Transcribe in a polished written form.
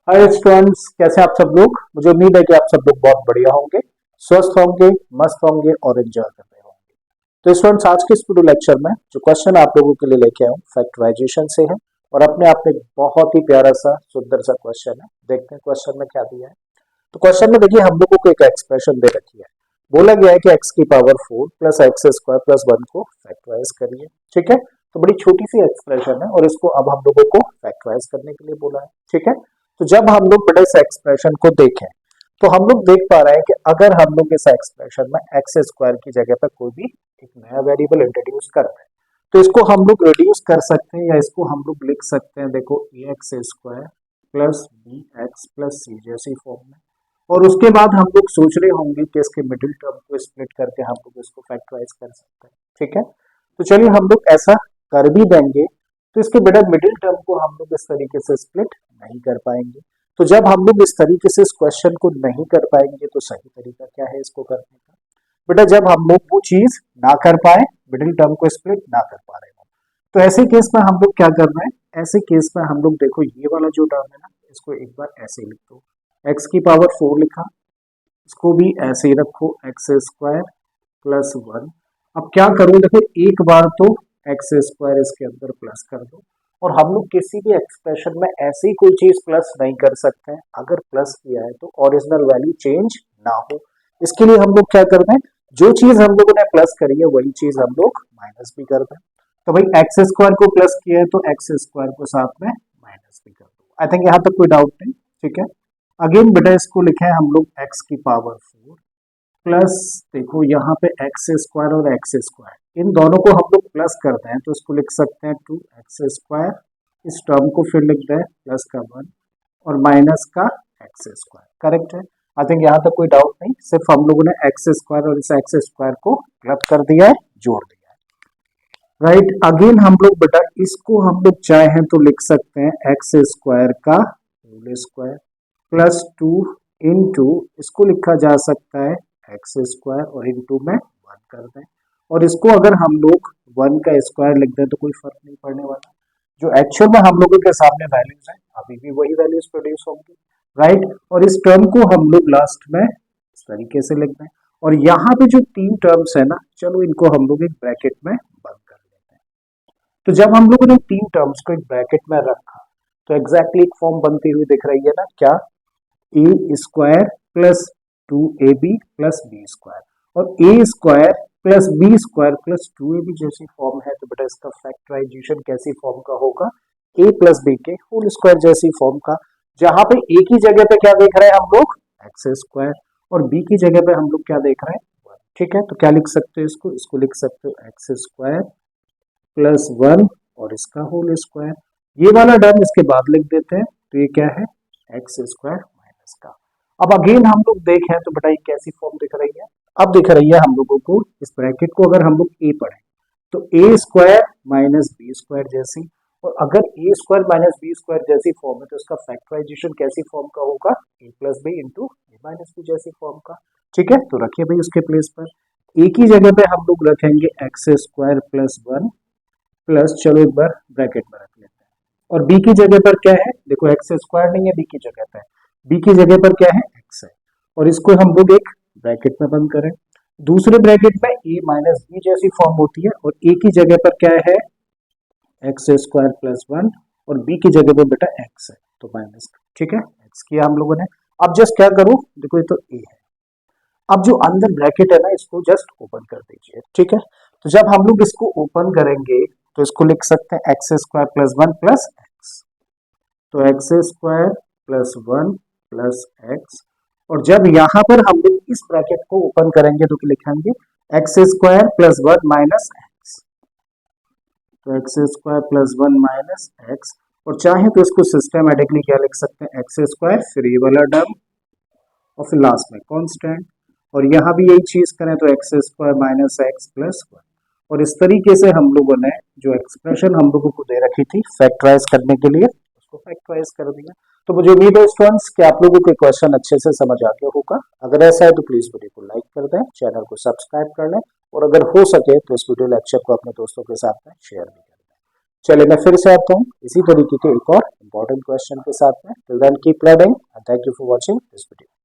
Hi students, कैसे आप सब लोग। मुझे उम्मीद है कि आप सब लोग बहुत बढ़िया होंगे, स्वस्थ होंगे, मस्त होंगे और एंजॉय कर रहे होंगे। तो स्टूडेंट्स, आज के इस वीडियो लेक्चर में जो क्वेश्चन आप लोगों के लिए लेके आया हूँ फैक्टराइजेशन से है और अपने आप में एक बहुत ही प्यारा सा सुंदर सा क्वेश्चन है। देखते हैं क्वेश्चन में क्या दिया है। तो क्वेश्चन में देखिए, हम लोगों को एक एक्सप्रेशन दे रखी है। बोला गया है कि एक्स की power 4 plus x square plus 1 को फैक्टराइज करिए। ठीक है, तो बड़ी छोटी सी एक्सप्रेशन है और इसको अब हम लोगों को फैक्टराइज करने के लिए बोला है। ठीक है, तो जब हम लोग बड़े इस एक्सप्रेशन को देखें तो हम लोग देख पा रहे हैं कि अगर हम लोग इस एक्सप्रेशन में एक्स स्क्वायर की जगह पर कोई भी एक नया वेरिएबल इंट्रोड्यूस करते हैं तो इसको हम लोग रिड्यूस कर सकते हैं या इसको हम लोग लिख सकते हैं। देखो, A X square plus B X plus C जैसी फॉर्म में। और उसके बाद हम लोग सोच रहे होंगे कि इसके मिडिल टर्म को स्प्लिट करके हम लोग इसको फैक्टराइज कर सकते हैं। ठीक है, तो चलिए हम लोग ऐसा कर भी देंगे। तो इसके बेटा मिडिल टर्म को हम लोग इस तरीके से स्प्लिट नहीं कर पाएंगे। तो जब हम लोग इस तरीके से इस क्वेश्चन को नहीं कर पाएंगे तो सही तरीका क्या है इसको करने का। बेटा जब हम लोग वो चीज ना कर पाए, मिडिल टर्म को स्प्लिट ना कर पा रहे हो, तो ऐसे केस में हम लोग क्या कर रहे हैं। ऐसे केस में हम लोग देखो, ये वाला जो टर्म है ना, इसको एक बार ऐसे लिख दो। एक्स की पावर 4 लिखा, इसको भी ऐसे ही रखो, एक्स स्क्वायर प्लस 1। अब क्या करो, देखो एक बार तो एक्स स्क्वायर इसके अंदर प्लस कर दो। और हम लोग किसी भी एक्सप्रेशन में ऐसी कोई चीज प्लस नहीं कर सकते हैं, अगर प्लस किया है तो ओरिजिनल वैल्यू चेंज ना हो। इसके लिए हम लोग क्या कर रहे हैं, जो चीज हम लोगों ने प्लस करी है वही चीज हम लोग माइनस भी कर दें। तो भाई एक्स स्क्वायर को प्लस किया है तो एक्स स्क्वायर को साथ में माइनस भी कर दो। आई थिंक यहाँ तक कोई डाउट नहीं। ठीक है, अगेन बेटा इसको लिखे हैं हम लोग एक्स की पावर 4 प्लस, देखो यहाँ पे एक्स स्क्वायर और एक्स स्क्वायर इन दोनों को हम लोग प्लस करते हैं तो इसको लिख सकते हैं 2x स्क्वायर। इस टर्म को फिर लिख दें प्लस का 1 और माइनस का एक्स स्क्वायर। करेक्ट है, आई थिंक यहाँ तक कोई डाउट नहीं। सिर्फ हम लोगों ने एक्स स्क्वायर और इस एक्स स्क्वायर को क्लब कर दिया है, जोड़ दिया है। राइट, अगेन हम लोग बेटा इसको हम लोग चाहें तो लिख सकते हैं एक्स स्क्वायर का होल स्क्वायर प्लस 2 इंटू, इसको लिखा जा सकता है एक्स स्क्वायर और इंटू में 1 कर दें। और इसको अगर हम लोग 1 का स्क्वायर लिख दें तो कोई फर्क नहीं पड़ने वाला। जो एक्चुअल में हम लोगों के सामने वैल्यूज हैं अभी भी वही वैल्यूज प्रोड्यूस होंगी। राइट, और इस टर्म को हम लोग लास्ट में इस तरीके से लिख दें। और यहाँ पे जो 3 टर्म्स है ना, चलो इनको हम लोग एक ब्रैकेट में बंद कर लेते हैं। तो जब हम लोगों ने 3 टर्म्स को एक ब्रैकेट में रखा तो एग्जैक्टली एक फॉर्म बनती हुई दिख रही है ना, क्या, A square plus 2ab plus B square. और A square plus B square plus 2ab जैसी फॉर्म है तो बेटा इसका फैक्टराइजेशन कैसी फॉर्म का होगा, ए प्लस बी के होल स्क्वायर जैसी फॉर्म का। जहां पे ए की जगह पे क्या देख रहे हैं हम लोग, एक्स स्क्वायर, और बी की जगह पे हम लोग क्या देख रहे हैं, 1। ठीक है, तो क्या लिख सकते हो इसको, इसको लिख सकते हो एक्स स्क्वायर प्लस 1 और इसका होल स्क्वायर। ये वाला टर्म इसके बाद लिख देते हैं तो ये क्या है, एक्स स्क्वायर माइनस का। अब अगेन हम लोग देखें तो बेटा ये कैसी फॉर्म दिख रही है। अब दिख रही है हम लोगों को, इस ब्रैकेट को अगर हम लोग ए पढ़ें तो ए स्क्वायर माइनस बी स्क्वायर जैसी। और अगर ए स्क्वायर माइनस बी स्क्वायर जैसी फॉर्म है तो इसका फैक्टराइजेशन कैसी फॉर्म का होगा, ए प्लस बी इंटू ए माइनस बी जैसी फॉर्म का। ठीक है, तो रखिए भाई उसके प्लेस पर ए की जगह पे हम लोग रखेंगे एक्स स्क्वायर प्लस 1 प्लस, चलो एक बार ब्रैकेट में रख लेते हैं। और बी की जगह पर क्या है, देखो एक्स स्क्वायर नहीं है बी की जगह पर, बी की जगह पर क्या है, एक्स है। और इसको हम लोग एक ब्रैकेट में बंद करें। दूसरे ब्रैकेट में ए माइनस बी जैसी फॉर्म होती है और ए की जगह पर क्या है, एक्स स्क्वायर प्लस 1 और बी की जगह पर बेटा एक्स है तो माइनस। ठीक है, एक्स किया हम लोगों ने। अब जस्ट क्या करो, देखो ये तो ए है। अब जो अंदर ब्रैकेट है ना, इसको जस्ट ओपन कर दीजिए। ठीक है, तो जब हम लोग इसको ओपन करेंगे तो इसको लिख सकते हैं X square plus 1 plus X. तो X square plus 1 plus X. और जब यहाँ पर हम लोग इस ब्रैकेट को ओपन करेंगे तो लिखेंगे X square plus 1 minus X. तो X square plus 1 minus X. और चाहे तो इसको सिस्टमैटिकली क्या लिख सकते हैं, एक्स स्क्वायर फिर ये वाला टर्म और फिर लास्ट में कांस्टेंट। और यहाँ भी यही चीज करें तो X square minus x plus 1। और इस तरीके से हम लोगों ने जो एक्सप्रेशन हम लोगों को दे रखी थी फैक्टराइज करने के लिए, उसको फैक्टराइज कर दिया। तो मुझे उम्मीद है स्टूडेंट्स कि आप लोगों के क्वेश्चन अच्छे से समझ आ गया होगा। अगर ऐसा है तो प्लीज वीडियो को लाइक कर दें, चैनल को सब्सक्राइब कर लें और अगर हो सके तो इस वीडियो लेक्चर को अपने दोस्तों के साथ में शेयर भी करें। चलिए मैं फिर से आता हूँ इसी तरीके के एक और इम्पोर्टेंट क्वेश्चन के साथ में। Till then keep learning and thank you for watching this video.